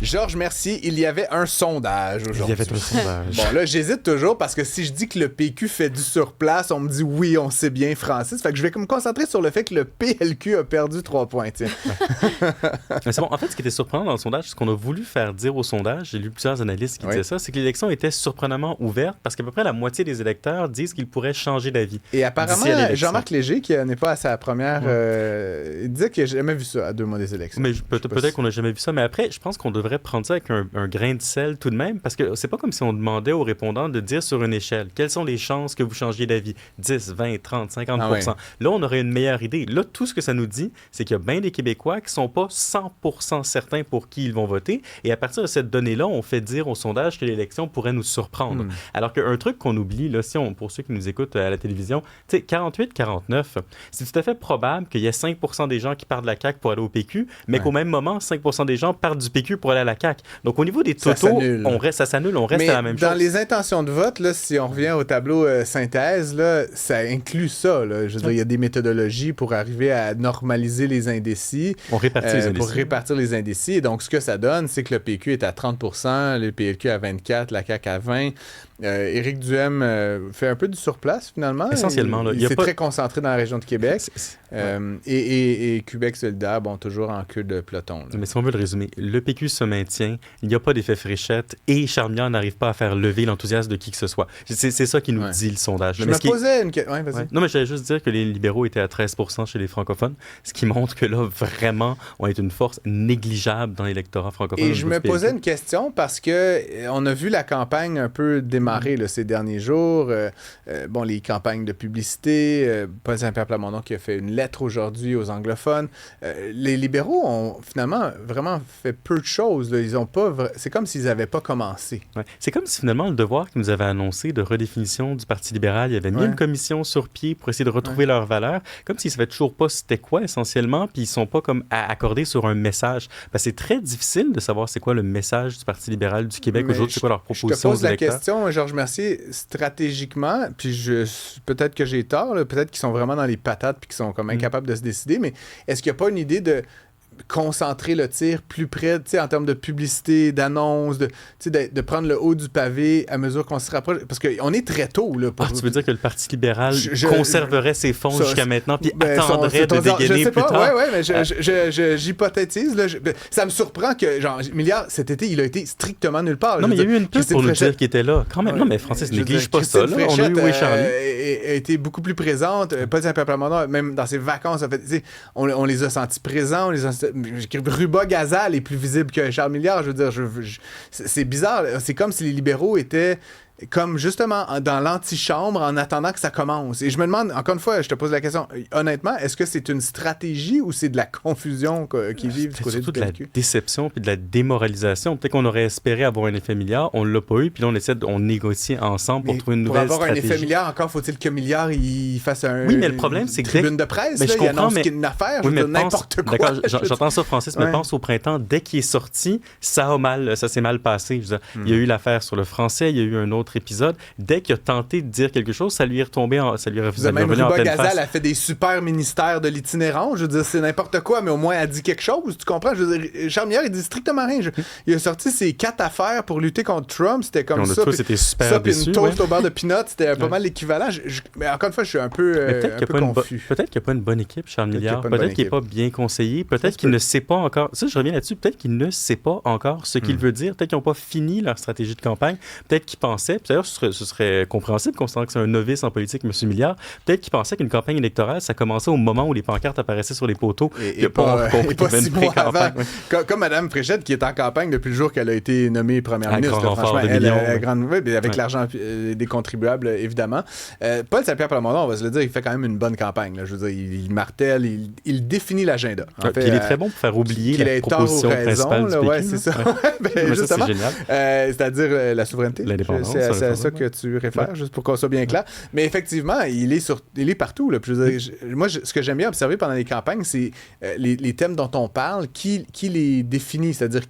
Georges, merci. Il y avait un sondage aujourd'hui. Il y avait un sondage. Bon, là, j'hésite toujours parce que si je dis que le PQ fait du surplace, on me dit oui, on sait bien, Francis. Fait que je vais me concentrer sur le fait que le PLQ a perdu 3 points. Tiens. C'est bon. En fait, ce qui était surprenant dans le sondage, ce qu'on a voulu faire dire au sondage, j'ai lu plusieurs analystes qui disaient ça, c'est que l'élection était surprenamment ouverte parce qu'à peu près la moitié des électeurs disent qu'ils pourraient changer d'avis. Et apparemment, Jean-Marc Léger, qui n'est pas à sa première, il disait qu'il n'a jamais vu ça à 2 mois des élections. Mais peut-être qu'on n'a jamais vu ça. Mais après, je pense qu'on devrait prendre ça avec un grain de sel tout de même parce que c'est pas comme si on demandait aux répondants de dire sur une échelle quelles sont les chances que vous changiez d'avis. 10, 20, 30, 50 Ah ouais. Là, on aurait une meilleure idée. Là, tout ce que ça nous dit, c'est qu'il y a bien des Québécois qui sont pas 100% certains pour qui ils vont voter. Et à partir de cette donnée-là, on fait dire au sondage que l'élection pourrait nous surprendre. Alors qu'un truc qu'on oublie, là, pour ceux qui nous écoutent à la télévision, tu sais, 48-49, c'est tout à fait probable qu'il y ait 5% des gens qui partent de la CAQ pour aller au PQ, mais qu'au même moment, 5% des gens partent du PQ pour aller à la CAQ. Donc, au niveau des totaux, ça s'annule, on reste mais à la même chose. Dans les intentions de vote, là, si on revient au tableau synthèse, là, ça inclut ça. Là. Je veux dire, il y a des méthodologies pour arriver à normaliser les indécis. On répartit les indécis. Pour répartir les indécis. Et donc, ce que ça donne, c'est que le PQ est à 30%, le PLQ à 24%, la CAQ à 20%. Éric Duhem fait un peu du surplace, finalement. Essentiellement. Là, il s'est très concentré dans la région de Québec. Et Québec solidaire, bon, toujours en queue de peloton. Là. Mais si on veut le résumer, le PQ se maintient, il n'y a pas d'effet fléchette et Charmian n'arrive pas à faire lever l'enthousiasme de qui que ce soit. C'est ça qui nous dit le sondage. Je me posais une question. Vas-y. Non, mais j'allais juste dire que les libéraux étaient à 13% chez les francophones, ce qui montre que là, vraiment, on est une force négligeable dans l'électorat francophone. Et je me posais une question parce que on a vu la campagne un peu démarrer là, ces derniers jours. Bon, les campagnes de publicité, Paul Saint-Pierre Plamondon qui a fait une lettre aujourd'hui aux anglophones. Les libéraux ont finalement vraiment fait peu de choses. Là. Ils ont pas. C'est comme s'ils n'avaient pas commencé. Ouais. C'est comme si finalement le Devoir qui nous avait annoncé de redéfinition du Parti libéral, il avait mis une commission sur pied pour essayer de retrouver leurs valeurs, comme s'ils ne savaient toujours pas c'était quoi essentiellement, puis ils sont pas comme accordés sur un message. Ben, c'est très difficile de savoir c'est quoi le message du Parti libéral du Québec aujourd'hui, c'est quoi leur proposition aux électeurs. Je te pose la question, Georges Mercier, stratégiquement, puis peut-être que j'ai tort, là, peut-être qu'ils sont vraiment dans les patates puis qu'ils sont comme incapables de se décider, mais est-ce qu'il n'y a pas une idée de concentrer le tir plus près, tu sais, en termes de publicité, d'annonce, de prendre le haut du pavé à mesure qu'on se rapproche, parce qu'on est très tôt, là. Tu veux dire que le Parti libéral conserverait ses fonds jusqu'à maintenant, puis attendrait de dégainer je sais plus pas, tard? mais j'hypothétise, là, ça me surprend que, genre, Milliard, cet été, il a été strictement nulle part. Non, mais il y a eu une pub pour nous dire qu'il était là, quand même. Non, mais Francis, néglige pas ça, là. On a eu Louis Charlie. A été beaucoup plus présente. Paul Saint-Pierre Plamondon, même dans ses vacances, en fait, on les a sentis présents, Ruba Gazal est plus visible que Charles Milliard. Je veux dire, c'est bizarre. C'est comme si les libéraux étaient comme justement dans l'antichambre en attendant que ça commence. Et je me demande, encore une fois, je te pose la question, honnêtement, est-ce que c'est une stratégie ou c'est de la confusion qui vivent du côté du PLQ? Surtout de la déception puis de la démoralisation. Peut-être qu'on aurait espéré avoir un effet Milliard, on l'a pas eu, puis là on négocie ensemble pour trouver une nouvelle stratégie. Pour avoir un effet Milliard, encore faut-il que Milliard il fasse mais le problème, c'est que tribune de presse, là, il annonce qu'il y a une affaire, n'importe quoi. D'accord, j'entends ça, Francis, mais pense au printemps, dès qu'il est sorti, ça s'est mal passé. Je veux dire, il y a eu l'affaire sur le français, il y a eu un autre épisode. Dès qu'il a tenté de dire quelque chose, ça lui est retombé ça lui est revenu en pleine face. Gazal a fait des super ministères de l'itinérant. Je veux dire, c'est n'importe quoi, mais au moins, elle a dit quelque chose. Tu comprends? Je veux dire, Charles Milliard, il dit strictement rien. Il a sorti ses 4 affaires pour lutter contre Trump. C'était comme ça. C'était super déçu. Puis une toast au beurre de peanuts, c'était pas mal l'équivalent. Mais encore une fois, je suis un peu confus. Peut-être qu'il n'y a pas une bonne équipe, Charles Milliard. Peut-être qu'il n'est pas bien conseillé. Peut-être qu'il ne sait pas encore... Ça, je reviens là-dessus. Peut-être qu'il ne sait pas encore ce qu'il veut dire. Peut-être qu'ils n'ont pas fini leur stratégie de campagne. Peut-être qu'ils pensaient... D'ailleurs, ce serait compréhensible, considérant que c'est un novice en politique, M. Milliard. Peut-être qu'il pensait qu'une campagne électorale, ça commençait au moment où les pancartes apparaissaient sur les poteaux. Et pas 6 mois avant. Comme Mme Fréchette, qui est en campagne depuis le jour qu'elle a été nommée première ministre. Franchement, avec l'argent des contribuables, évidemment. Paul Saint-Pierre Plamondon, on va se le dire, il fait quand même une bonne campagne. Là. Je veux dire, il martèle, il définit l'agenda. Puis il est très bon pour faire oublier la proposition principale du PQ. Ouais, c'est ça. Justement, c'est-à-dire la souveraineté. L'indépendance. c'est à ça que tu réfères, juste pour qu'on soit bien clair. Mais effectivement, il est partout. Là. Moi, ce que j'aime bien observer pendant les campagnes, c'est les thèmes dont on parle, qui les définit, c'est-à-dire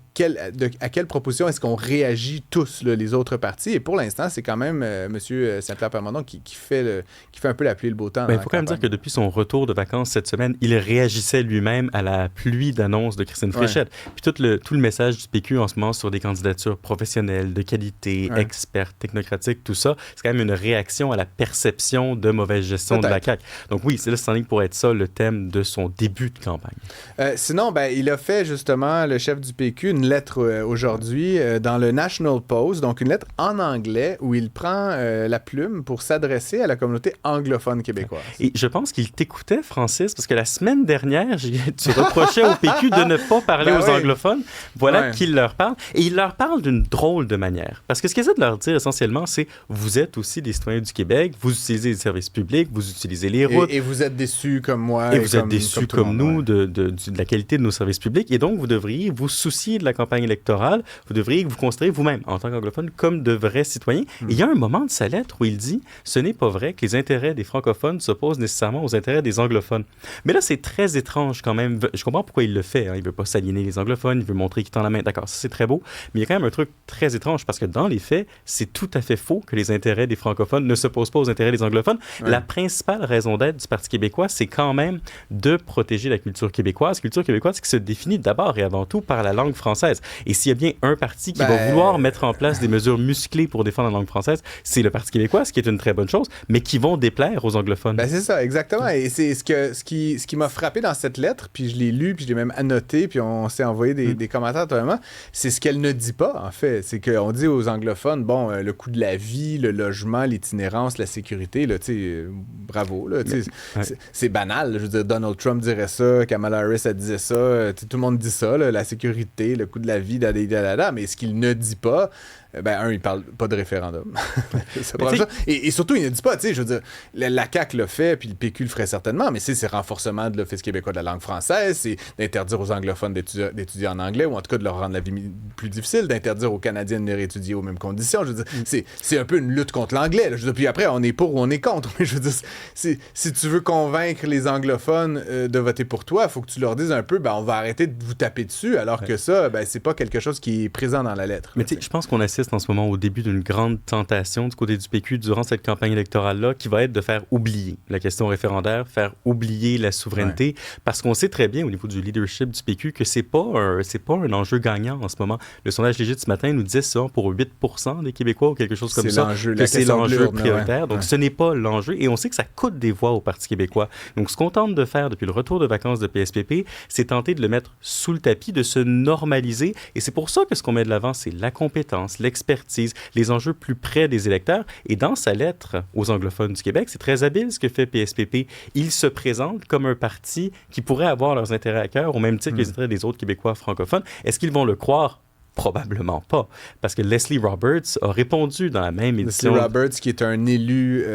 à quelle proposition est-ce qu'on réagit tous, là, les autres partis. Et pour l'instant, c'est quand même M. Saint-Pierre Plamondon qui fait un peu la pluie et le beau temps. Il faut quand même dire que depuis son retour de vacances cette semaine, il réagissait lui-même à la pluie d'annonces de Christine Fréchette. Puis tout le message du PQ en ce moment sur des candidatures professionnelles, de qualité, expertes, technocratiques, tout ça, c'est quand même une réaction à la perception de mauvaise gestion de la CAQ. Donc oui, c'est là, c'est en ligne pour être ça le thème de son début de campagne. Sinon, il a fait justement, le chef du PQ, une lettre aujourd'hui dans le National Post, donc une lettre en anglais où il prend la plume pour s'adresser à la communauté anglophone québécoise. Et je pense qu'il t'écoutait, Francis, parce que la semaine dernière, tu reprochais au PQ de ne pas parler aux anglophones. Voilà qu'il leur parle. Et il leur parle d'une drôle de manière. Parce que ce qu'il essaie de leur dire essentiellement, c'est vous êtes aussi des citoyens du Québec, vous utilisez les services publics, vous utilisez les routes. Et vous êtes déçus comme moi. Et vous êtes déçus comme nous de la qualité de nos services publics. Et donc, vous devriez vous soucier de la campagne électorale. Vous devriez vous considérer vous-même, en tant qu'anglophone, comme de vrais citoyens. Et il y a un moment de sa lettre où il dit ce n'est pas vrai que les intérêts des francophones s'opposent nécessairement aux intérêts des anglophones. Mais là, c'est très étrange quand même. Je comprends pourquoi il le fait. Il ne veut pas s'aliéner les anglophones, il veut montrer qu'il tend la main. D'accord, ça c'est très beau. Mais il y a quand même un truc très étrange parce que dans les faits, c'est tout à fait faux que les intérêts des francophones ne s'opposent pas aux intérêts des anglophones. La principale raison d'être du Parti québécois, c'est quand même de protéger la culture québécoise qui se définit d'abord et avant tout par la langue française. Et s'il y a bien un parti qui va vouloir mettre en place des mesures musclées pour défendre la langue française, c'est le Parti québécois, ce qui est une très bonne chose, mais qui vont déplaire aux anglophones. C'est ça, exactement. Et c'est ce qui m'a frappé dans cette lettre, puis je l'ai lu, puis je l'ai même annoté, puis on s'est envoyé des commentaires totalement. C'est ce qu'elle ne dit pas, en fait. C'est qu'on dit aux anglophones, le coût de la vie, le logement, l'itinérance, la sécurité, là, bravo. Là, c'est banal. Je veux dire, Donald Trump dirait ça, Kamala Harris, elle disait ça, tout le monde dit ça, là, la sécurité, le coût de la vie, mais ce qu'il ne dit pas, il parle pas de référendum. Et surtout, il ne dit pas, je veux dire, la CAQ l'a fait, puis le PQ le ferait certainement, mais c'est renforcement de l'Office québécois de la langue française, c'est d'interdire aux anglophones d'étudier en anglais, ou en tout cas de leur rendre la vie plus difficile, d'interdire aux Canadiens de venir étudier aux mêmes conditions. Je veux dire, c'est un peu une lutte contre l'anglais. Là. Je veux dire, puis après, on est pour ou on est contre. Mais je veux dire, si tu veux convaincre les anglophones de voter pour toi, il faut que tu leur dises un peu, on va arrêter de vous taper dessus, alors que ça, c'est pas quelque chose qui est présent dans la lettre. Mais je pense qu'on assiste en ce moment au début d'une grande tentation du côté du PQ durant cette campagne électorale-là qui va être de faire oublier la question référendaire, faire oublier la souveraineté, parce qu'on sait très bien au niveau du leadership du PQ que c'est pas un enjeu gagnant en ce moment. Le sondage Légit ce matin nous disait ça pour 8% des Québécois ou quelque chose comme ça, que c'est l'enjeu prioritaire. Donc ce n'est pas l'enjeu et on sait que ça coûte des voix au Parti québécois. Donc ce qu'on tente de faire depuis le retour de vacances de PSPP, c'est tenter de le mettre sous le tapis, de se normaliser et c'est pour ça que ce qu'on met de l'avant, c'est la compétence, l'expertise, les enjeux plus près des électeurs. Et dans sa lettre aux anglophones du Québec, c'est très habile ce que fait PSPP. Il se présente comme un parti qui pourrait avoir leurs intérêts à cœur au même titre que les intérêts des autres Québécois francophones. Est-ce qu'ils vont le croire? Probablement pas. Parce que Leslie Roberts a répondu dans la même édition. Leslie Roberts, qui est un élu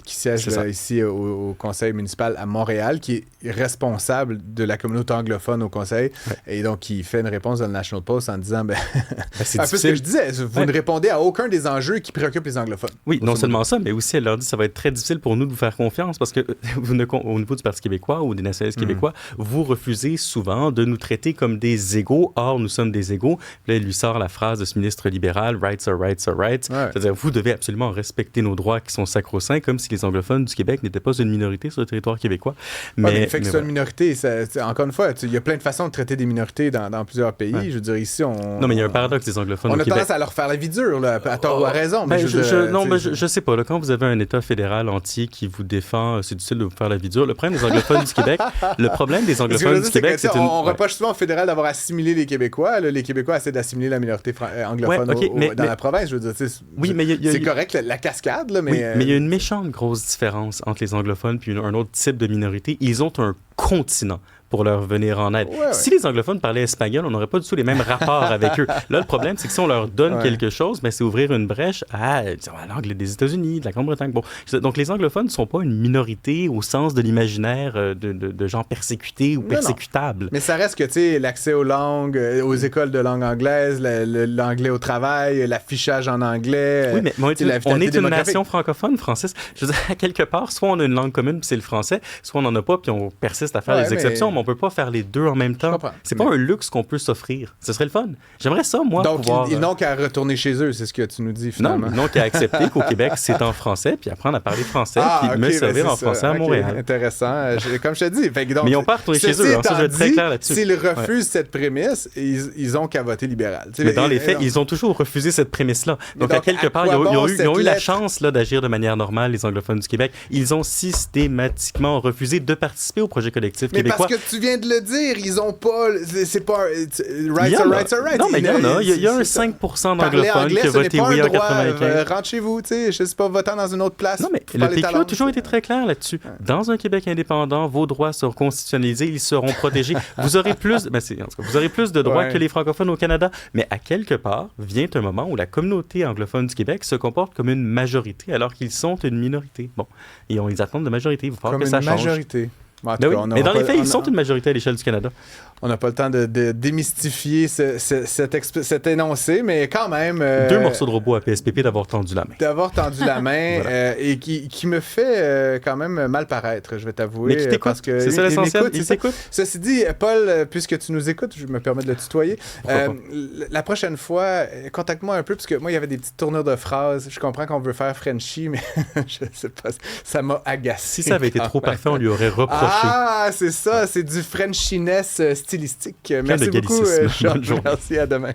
qui siège ici au conseil municipal à Montréal, qui est responsable de la communauté anglophone au conseil, et donc qui fait une réponse dans le National Post en disant, c'est un peu ce que je disais, vous ne répondez à aucun des enjeux qui préoccupent les anglophones. Oui, non seulement ça, mais aussi elle leur dit ça va être très difficile pour nous de vous faire confiance parce que au niveau du Parti québécois ou des nationalistes québécois, vous refusez souvent de nous traiter comme des égaux. Or, nous sommes des égaux. Puis là, il lui sort la phrase de ce ministre libéral, rights are rights are rights. C'est-à-dire, vous devez absolument respecter nos droits qui sont sacro-saints, comme si les anglophones du Québec n'étaient pas une minorité sur le territoire québécois. Mais le fait que c'est une minorité, encore une fois, il y a plein de façons de traiter des minorités dans plusieurs pays. Je veux dire, ici, Non, mais il y a un paradoxe des anglophones au Québec. On a tendance à leur faire la vie dure, là, à tort ou à raison. Mais je sais pas. Là, quand vous avez un État fédéral entier qui vous défend, c'est difficile de vous faire la vie dure. Le problème des anglophones du Québec, c'est on reproche souvent au fédéral d'avoir assimilé les Québécois. Là, les Québécois essaient d'assimiler la minorité anglophone dans la province. Je veux dire, c'est correct, la cascade, là, mais... mais il y a une méchante grosse différence entre les anglophones puis un autre type de minorité. Ils ont un continent pour leur venir en aide. Ouais. Si les anglophones parlaient espagnol, on n'aurait pas du tout les mêmes rapports avec eux. Là, le problème, c'est que si on leur donne quelque chose, ben, c'est ouvrir une brèche à l'angle des États-Unis, de la Grande-Bretagne. Bon, donc les anglophones ne sont pas une minorité au sens de l'imaginaire de gens persécutés ou persécutables. Mais ça reste que, tu sais, l'accès aux langues, aux écoles de langue anglaise, l'anglais au travail, l'affichage en anglais. Oui, mais on est une nation francophone, Francis. Je veux dire, à quelque part, soit on a une langue commune, puis c'est le français, soit on n'en a pas, puis on persiste à faire des exceptions, mais on peut pas faire les deux en même temps. C'est pas un luxe qu'on peut s'offrir. Ce serait le fun. J'aimerais ça, moi, donc, pouvoir... ils n'ont qu'à retourner chez eux, c'est ce que tu nous dis, finalement. Non, ils n'ont qu'à accepter qu'au Québec, c'est en français, puis apprendre à parler français, puis me servir en français à Montréal. Intéressant. Comme je te dis. Fait que donc, mais ils n'ont pas retourné chez eux, ça, je vais être très clair là-dessus. S'ils refusent cette prémisse, ils ont qu'à voter libéral. Mais dans les faits, ils ont toujours refusé cette prémisse-là. Donc, à quelque part, ils ont eu la chance là, d'agir de manière normale, les anglophones du Québec. Ils ont systématiquement refusé de participer au projet collectif québécois. Mais parce que tu viens de le dire, ils n'ont pas... C'est pas... Rights are rights. Non, mais il y en a. Il y a un 5% d'anglophones qui a voté oui en 95. Rentre chez vous, tu sais. Je sais pas, votant dans une autre place. Non, mais le PQ a toujours été très clair là-dessus. Dans un Québec indépendant, vos droits seront constitutionnalisés, ils seront protégés. Vous aurez plus de droits que les francophones au Canada. Mais à quelque part, vient un moment où la communauté anglophone du Québec se comporte comme une majorité alors qu'ils sont une minorité. Bon, et ils attendent de majorité. Il va falloir que ça change. Majorité. Mais dans les faits, ils sont une majorité à l'échelle du Canada. On n'a pas le temps de démystifier cet énoncé, mais quand même... 2 morceaux de robot à PSPP d'avoir tendu la main. D'avoir tendu la main et qui me fait quand même mal paraître, je vais t'avouer. Mais qui t'écoute, c'est ça l'essentiel, il t'écoute. Ceci dit, Paul, puisque tu nous écoutes, je me permets de le tutoyer, la prochaine fois, contacte-moi un peu, parce que moi, il y avait des petites tournures de phrases. Je comprends qu'on veut faire Frenchie, mais je sais pas, ça m'a agacé. Si ça avait été trop parfait, on lui aurait reproché. Ah, c'est ça, c'est du Frenchiness stylistique. Merci beaucoup, Charles. Merci, à demain.